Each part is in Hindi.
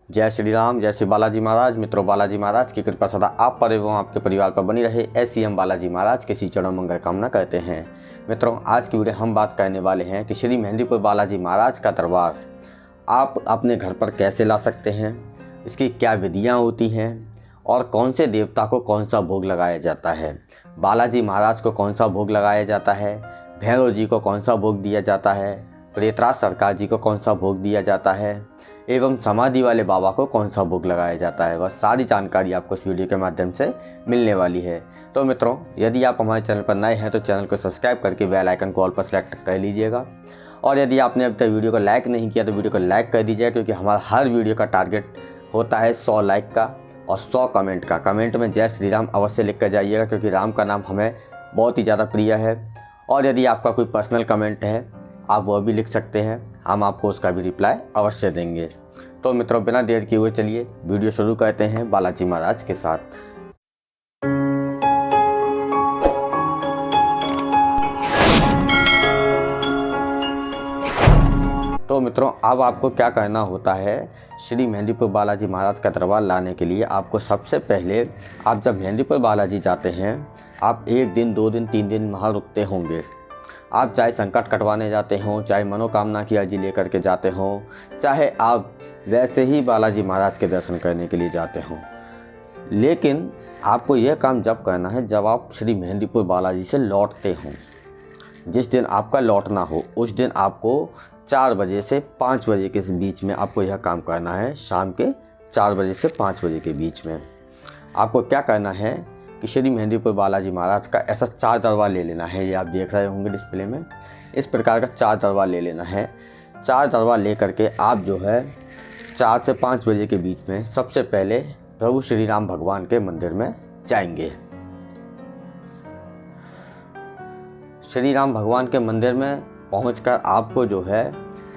जय श्री राम, जय श्री बालाजी महाराज। मित्रों, बालाजी महाराज की कृपा सदा आप पर एवं आपके परिवार पर बनी रहे, ऐसी हम बालाजी महाराज के श्री चरणों मंगल कामना करते हैं। मित्रों, आज की वीडियो हम बात करने वाले हैं कि श्री मेहंदीपुर बालाजी महाराज का दरबार आप अपने घर पर कैसे ला सकते हैं, इसकी क्या विधियाँ होती हैं और कौन से देवता को कौन सा भोग लगाया जाता है, बालाजी महाराज को कौन सा भोग लगाया जाता है, भैरव जी को कौन सा भोग दिया जाता है, प्रेतराज सरकार जी को कौन सा भोग दिया जाता है एवं समाधि वाले बाबा को कौन सा भोग लगाया जाता है। वह सारी जानकारी आपको इस वीडियो के माध्यम से मिलने वाली है। तो मित्रों, यदि आप हमारे चैनल पर नए हैं तो चैनल को सब्सक्राइब करके बेल आइकन को ऑल पर सेलेक्ट कर लीजिएगा। और यदि आपने अभी तक वीडियो को लाइक नहीं किया तो वीडियो को लाइक कर दीजिएगा, क्योंकि हमारा हर वीडियो का टारगेट होता है 100 लाइक का और 100 कमेंट का। कमेंट में जय श्री राम अवश्य लिख कर जाइएगा, क्योंकि राम का नाम हमें बहुत ही ज़्यादा प्रिय है। और यदि आपका कोई पर्सनल कमेंट है आप वह भी लिख सकते हैं, हम आपको उसका भी रिप्लाई अवश्य देंगे। तो मित्रों, बिना देर किए हुए चलिए वीडियो शुरू करते हैं बालाजी महाराज के साथ। तो मित्रों, अब आपको क्या करना होता है, श्री मेहंदीपुर बालाजी महाराज का दरबार लाने के लिए आपको सबसे पहले, आप जब मेहंदीपुर बालाजी जाते हैं, आप 1 दिन 2 दिन 3 दिन वहाँ रुकते होंगे। आप चाहे संकट कटवाने जाते हों, चाहे मनोकामना की अर्जी लेकर के जाते हों, चाहे आप वैसे ही बालाजी महाराज के दर्शन करने के लिए जाते हों, लेकिन आपको यह काम जब करना है जब आप श्री मेहंदीपुर बालाजी से लौटते हों। जिस दिन आपका लौटना हो उस दिन आपको 4 बजे से 5 बजे के बीच में आपको यह काम करना है। शाम के 4 बजे से 5 बजे के बीच में आपको क्या करना है कि श्री मेहंदीपुर बालाजी महाराज का ऐसा 4 दरबार ले लेना है। ये आप देख रहे होंगे डिस्प्ले में, इस प्रकार का 4 दरबार ले लेना है। 4 दरबार ले करके आप जो है 4 से 5 बजे के बीच में सबसे पहले प्रभु श्री राम भगवान के मंदिर में जाएंगे। श्री राम भगवान के मंदिर में पहुंचकर आपको जो है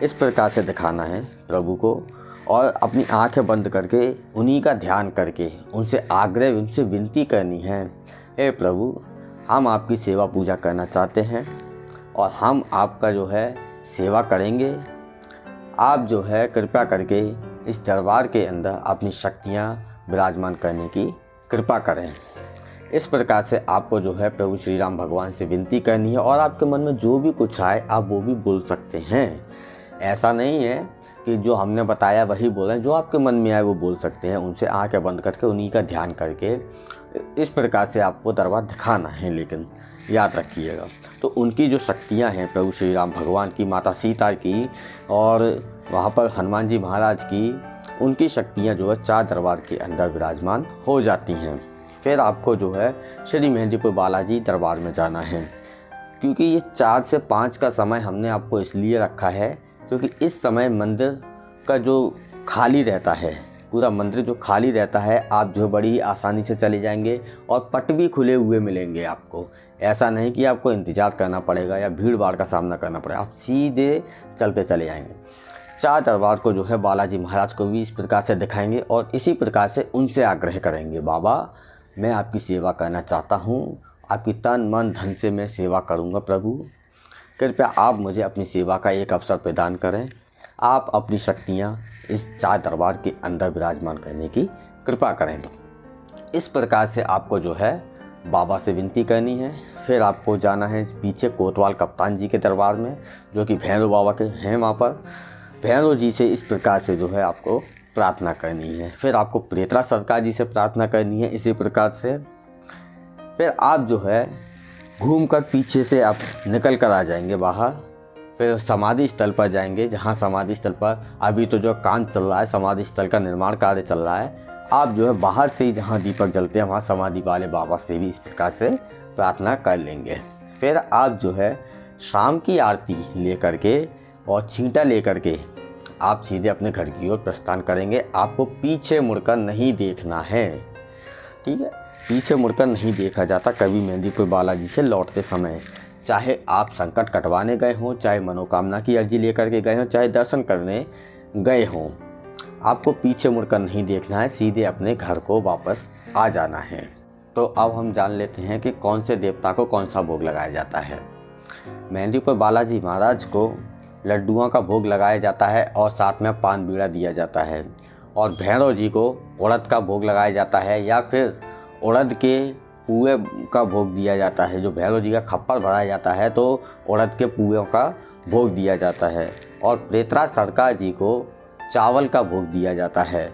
इस प्रकार से दिखाना है प्रभु को, और अपनी आंखें बंद करके उन्हीं का ध्यान करके उनसे आग्रह, उनसे विनती करनी है, हे प्रभु, हम आपकी सेवा पूजा करना चाहते हैं और हम आपका जो है सेवा करेंगे। आप जो है कृपा करके इस दरबार के अंदर अपनी शक्तियाँ विराजमान करने की कृपा करें। इस प्रकार से आपको जो है प्रभु श्री राम भगवान से विनती करनी है, और आपके मन में जो भी कुछ आए आप वो भी बोल सकते हैं। ऐसा नहीं है कि जो हमने बताया वही बोलें, जो आपके मन में आए वो बोल सकते हैं। उनसे आंखें बंद करके उन्हीं का ध्यान करके इस प्रकार से आपको दरबार दिखाना है। लेकिन याद रखिएगा, तो उनकी जो शक्तियां हैं प्रभु श्री राम भगवान की, माता सीता की और वहाँ पर हनुमान जी महाराज की, उनकी शक्तियाँ जो है 4 दरबार के अंदर विराजमान हो जाती हैं। फिर आपको जो है श्री मेहंदीपुर बालाजी दरबार में जाना है। क्योंकि ये 4 से 5 का समय हमने आपको इसलिए रखा है क्योंकि इस समय मंदिर का जो खाली रहता है, पूरा मंदिर जो खाली रहता है, आप जो बड़ी आसानी से चले जाएंगे और पट भी खुले हुए मिलेंगे आपको। ऐसा नहीं कि आपको इंतज़ार करना पड़ेगा या भीड़ भाड़ का सामना करना पड़ेगा, आप सीधे चलते चले जाएंगे। 4 दरबार को जो है बालाजी महाराज को भी इस प्रकार से दिखाएंगे और इसी प्रकार से उनसे आग्रह करेंगे, बाबा मैं आपकी सेवा करना चाहता हूँ, आपकी तन मन धन से मैं सेवा करूँगा प्रभु, कृपया आप मुझे अपनी सेवा का एक अवसर प्रदान करें। आप अपनी शक्तियाँ इस 4 दरबार के अंदर विराजमान करने की कृपा करें। इस प्रकार से आपको जो है बाबा से विनती करनी है। फिर आपको जाना है पीछे कोतवाल कप्तान जी के दरबार में, जो कि भैरव बाबा के हैं। वहाँ पर भैरव जी से इस प्रकार से जो है आपको प्रार्थना करनी है। फिर आपको प्रेतराज सरकार जी से प्रार्थना करनी है इसी प्रकार से। फिर आप जो है घूमकर पीछे से आप निकल कर आ जाएंगे बाहर। फिर समाधि स्थल पर जाएंगे, जहाँ समाधि स्थल पर अभी तो जो काम चल रहा है, समाधि स्थल का निर्माण कार्य चल रहा है। आप जो है बाहर से ही जहाँ दीपक जलते हैं वहाँ समाधि वाले बाबा से भी इस प्रकार से प्रार्थना कर लेंगे। फिर आप जो है शाम की आरती ले करके और छींटा ले करके आप सीधे अपने घर की ओर प्रस्थान करेंगे। आपको पीछे मुड़कर नहीं देखना है, ठीक है? पीछे मुड़कर नहीं देखा जाता कभी मेहंदीपुर बालाजी से लौटते समय। चाहे आप संकट कटवाने गए हों, चाहे मनोकामना की अर्जी लेकर के गए हों, चाहे दर्शन करने गए हों, आपको पीछे मुड़कर नहीं देखना है, सीधे अपने घर को वापस आ जाना है। तो अब हम जान लेते हैं कि कौन से देवता को कौन सा भोग लगाया जाता है। मेहंदीपुर बालाजी महाराज को लड्डुओं का भोग लगाया जाता है और साथ में पान बीड़ा दिया जाता है। और भैरव जी को उड़द का भोग लगाया जाता है, या फिर उड़द के पुए का भोग दिया जाता है। जो भैरव जी का खप्पर भराया जाता है तो उड़द के पुए का भोग दिया जाता है। और प्रेतराज सरकार जी को चावल का भोग दिया जाता है।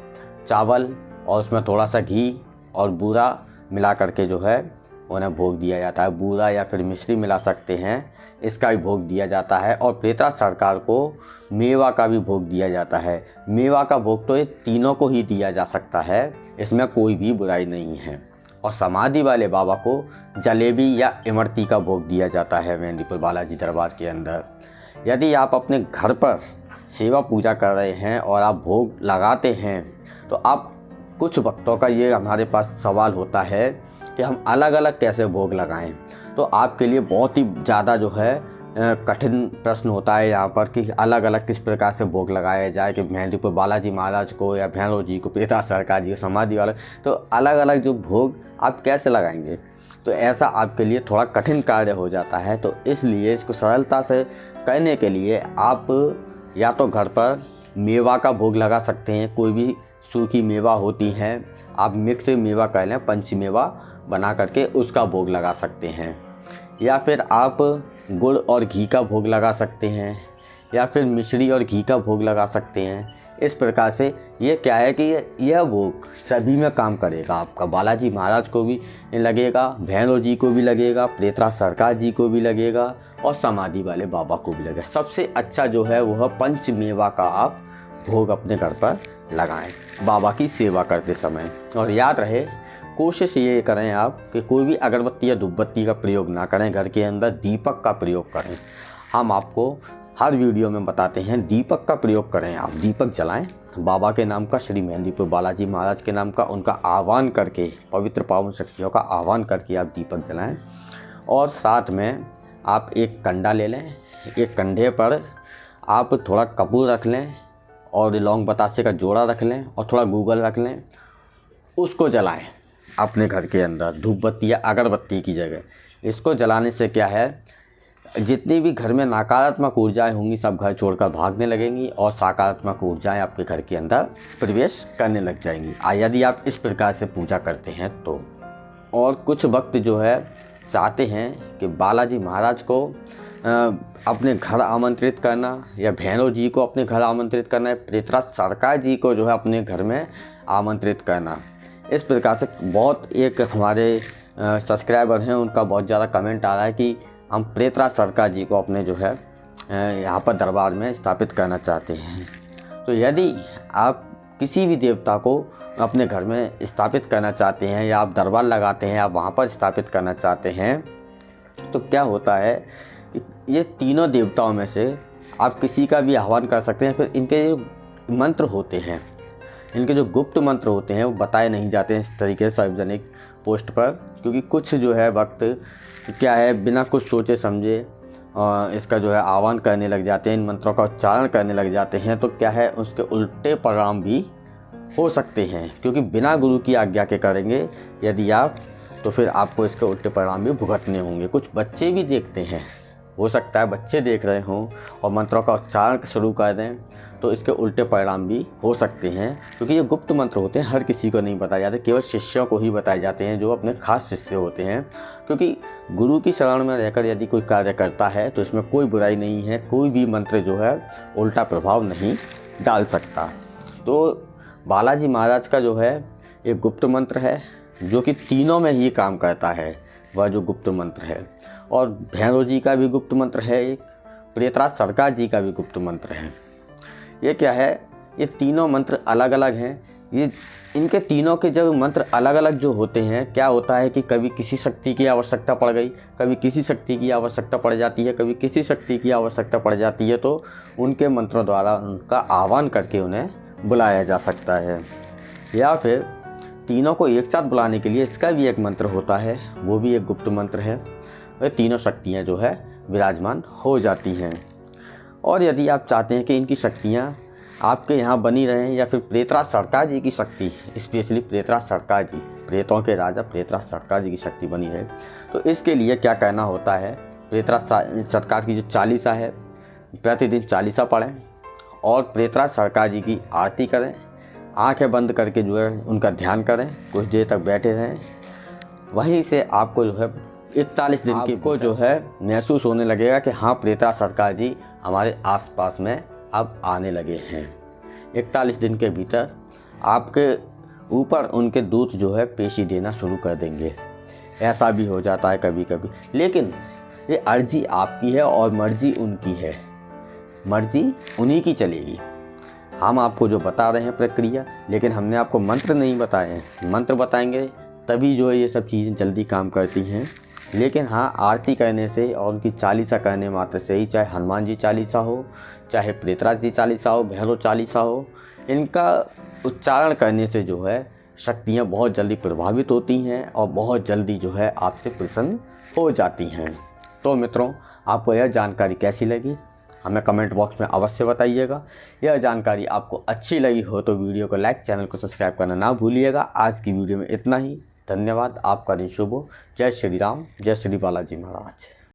चावल और उसमें थोड़ा सा घी और बूरा मिला करके जो है उन्हें भोग दिया जाता है। बूरा या फिर मिश्री मिला सकते हैं, इसका भी भोग दिया जाता है। और प्रेतराज सरकार को मेवा का भी भोग दिया जाता है। मेवा का भोग तो ये तीनों को ही दिया जा सकता है, इसमें कोई भी बुराई नहीं है। और समाधि वाले बाबा को जलेबी या इमरती का भोग दिया जाता है मेहंदीपुर बालाजी दरबार के अंदर। यदि आप अपने घर पर सेवा पूजा कर रहे हैं और आप भोग लगाते हैं तो आप कुछ भक्तों का ये हमारे पास सवाल होता है कि हम अलग अलग कैसे भोग लगाएं। तो आपके लिए बहुत ही ज़्यादा जो है कठिन प्रश्न होता है यहाँ पर कि अलग अलग किस प्रकार से भोग लगाया जाए, कि मेहंदीपुर बालाजी महाराज को या भैरव जी को, प्रेतराज सरकार जी को, समाधि वाले, तो अलग अलग जो भोग आप कैसे लगाएंगे। तो ऐसा आपके लिए थोड़ा कठिन कार्य हो जाता है। तो इसलिए इसको सरलता से करने के लिए आप या तो घर पर मेवा का भोग लगा सकते हैं। कोई भी सूखी मेवा होती हैं, आप मिक्स मेवा कर लें, पंचमेवा बना करके उसका भोग लगा सकते हैं। या फिर आप गुड़ और घी का भोग लगा सकते हैं, या फिर मिश्री और घी का भोग लगा सकते हैं। इस प्रकार से ये क्या है कि यह भोग सभी में काम करेगा। आपका बालाजी महाराज को भी लगेगा, भैरव जी को भी लगेगा, प्रेतराज सरकार जी को भी लगेगा और समाधि वाले बाबा को भी लगेगा। सबसे अच्छा जो है वह पंचमेवा का आप भोग अपने घर पर लगाएं बाबा की सेवा करते समय। और याद रहे, कोशिश ये करें आप कि कोई भी अगरबत्ती या धूपबत्ती का प्रयोग ना करें, घर के अंदर दीपक का प्रयोग करें। हम आपको हर वीडियो में बताते हैं दीपक का प्रयोग करें। आप दीपक जलाएं बाबा के नाम का, श्री मेहंदीपुर बालाजी महाराज के नाम का, उनका आह्वान करके, पवित्र पावन शक्तियों का आह्वान करके आप दीपक जलाएं। और साथ में आप एक कंडा ले लें, एक कंधे पर आप थोड़ा कपूर रख लें और लौंग बतासे का जोड़ा रख लें और थोड़ा गूगल रख लें, उसको जलाएं अपने घर के अंदर धूपबत्ती या अगरबत्ती की जगह। इसको जलाने से क्या है, जितनी भी घर में नकारात्मक ऊर्जाएं होंगी सब घर छोड़कर भागने लगेंगी और सकारात्मक ऊर्जाएं आपके घर के अंदर प्रवेश करने लग जाएंगी, यदि आप इस प्रकार से पूजा करते हैं तो। और कुछ भक्त जो है चाहते हैं कि बालाजी महाराज को अपने घर आमंत्रित करना, या भैरव जी को अपने घर आमंत्रित करना, या प्रेतराज सरकार जी को जो है अपने घर में आमंत्रित करना। इस प्रकार से बहुत एक हमारे सब्सक्राइबर हैं, उनका बहुत ज़्यादा कमेंट आ रहा है कि हम प्रेतराज सरकार जी को अपने जो है यहाँ पर दरबार में स्थापित करना चाहते हैं। तो यदि आप किसी भी देवता को अपने घर में स्थापित करना चाहते हैं, या आप दरबार लगाते हैं, आप वहाँ पर स्थापित करना चाहते हैं, तो क्या होता है, ये तीनों देवताओं में से आप किसी का भी आह्वान कर सकते हैं। फिर इनके जो मंत्र होते हैं, इनके जो गुप्त मंत्र होते हैं वो बताए नहीं जाते हैं इस तरीके से सार्वजनिक पोस्ट पर, क्योंकि कुछ जो है वक्त क्या है बिना कुछ सोचे समझे इसका जो है आह्वान करने लग जाते हैं, इन मंत्रों का उच्चारण करने लग जाते हैं। तो क्या है, उसके उल्टे परिणाम भी हो सकते हैं, क्योंकि बिना गुरु की आज्ञा के करेंगे यदि आप, तो फिर आपको इसके उल्टे परिणाम भी भुगतने होंगे। कुछ बच्चे भी देखते हैं, हो सकता है बच्चे देख रहे हों और मंत्रों का उच्चारण शुरू कर दें, तो इसके उल्टे परिणाम भी हो सकते हैं, क्योंकि ये गुप्त मंत्र होते हैं, हर किसी को नहीं बताए जाते, केवल शिष्यों को ही बताए जाते हैं जो अपने खास शिष्य होते हैं। क्योंकि गुरु की शरण में रहकर यदि कोई कार्य करता है तो इसमें कोई बुराई नहीं है, कोई भी मंत्र जो है उल्टा प्रभाव नहीं डाल सकता। तो बालाजी महाराज का जो है एक गुप्त मंत्र है जो कि तीनों में ही काम करता है, वह जो गुप्त मंत्र है। और भैरव जी का भी गुप्त मंत्र है, एक प्रेतराज सरकार जी का भी गुप्त मंत्र है। ये क्या है, ये तीनों मंत्र अलग अलग हैं। ये इनके तीनों के जब मंत्र अलग अलग जो होते हैं, क्या होता है कि कभी किसी शक्ति की आवश्यकता पड़ गई, कभी किसी शक्ति की आवश्यकता पड़ जाती है, कभी किसी शक्ति की आवश्यकता पड़ जाती है, तो उनके मंत्रों द्वारा उनका आह्वान करके उन्हें बुलाया जा सकता है। या फिर तीनों को एक साथ बुलाने के लिए इसका भी एक मंत्र होता है, वो भी एक गुप्त मंत्र है। वह तीनों शक्तियाँ जो है विराजमान हो जाती हैं। और यदि आप चाहते हैं कि इनकी शक्तियाँ आपके यहाँ बनी रहें, या फिर प्रेतराज सरकार जी की शक्ति, स्पेशली प्रेतराज सरकार जी, प्रेतों के राजा प्रेतराज सरकार जी की शक्ति बनी रहे, तो इसके लिए क्या करना होता है, प्रेतराज सरकार की जो चालीसा है प्रतिदिन चालीसा पढ़ें और प्रेतराज सरकार जी की आरती करें, आंखें बंद करके जो है उनका ध्यान करें, कुछ देर तक बैठे रहें। वहीं से आपको जो है 41 दिन की को जो है महसूस होने लगेगा कि हाँ प्रेतराज सरकार जी हमारे आसपास में अब आने लगे हैं। 41 दिन के भीतर आपके ऊपर उनके दूत जो है पेशी देना शुरू कर देंगे। ऐसा भी हो जाता है कभी कभी, लेकिन ये अर्जी आपकी है और मर्जी उनकी है, मर्जी उन्हीं की चलेगी। हम आपको जो बता रहे हैं प्रक्रिया, लेकिन हमने आपको मंत्र नहीं बताए हैं। मंत्र बताएंगे तभी जो है ये सब चीज़ें जल्दी काम करती हैं। लेकिन हाँ, आरती करने से और उनकी चालीसा करने मात्र से ही, चाहे हनुमान जी चालीसा हो, चाहे प्रेतराज जी चालीसा हो, भैरव चालीसा हो, इनका उच्चारण करने से जो है शक्तियाँ बहुत जल्दी प्रभावित होती हैं और बहुत जल्दी जो है आपसे प्रसन्न हो जाती हैं। तो मित्रों, आपको यह जानकारी कैसी लगी हमें कमेंट बॉक्स में अवश्य बताइएगा। यह जानकारी आपको अच्छी लगी हो तो वीडियो को लाइक, चैनल को सब्सक्राइब करना ना भूलिएगा। आज की वीडियो में इतना ही। धन्यवाद। आपका दिन शुभ हो। जय श्री राम, जय श्री बालाजी महाराज।